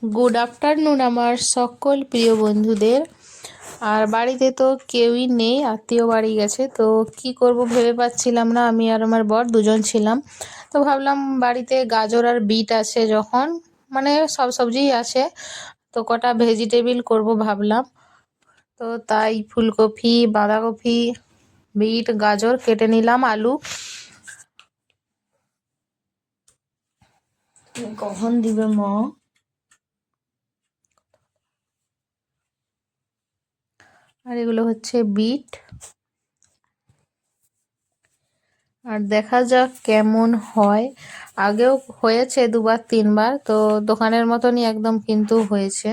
Good afternoon আমার সকল প্রিয় বন্ধুদের। আর বাড়িতে তো কেউই নেই, আত্মীয় বাড়ি গেছে। তো কি করব ভেবে পাচ্ছিলাম না, আমি আর আমার বর দুজন ছিলাম। তো ভাবলাম বাড়িতে গাজর আর বিট আছে যখন, মানে সব সবজিই আছে, তো কটা ভেজিটেবিল করব ভাবলাম। তো তাই ফুলকপি, বাঁধাকপি, বিট, গাজর কেটে নিলাম, আলু। কখন দিবে মা? আর এগুলো হচ্ছে বিট। আর দেখা যাক কেমন হয়। আগেও হয়েছে দুবার তিনবার, তো দোকানের মতনই একদম কিন্তু হয়েছে।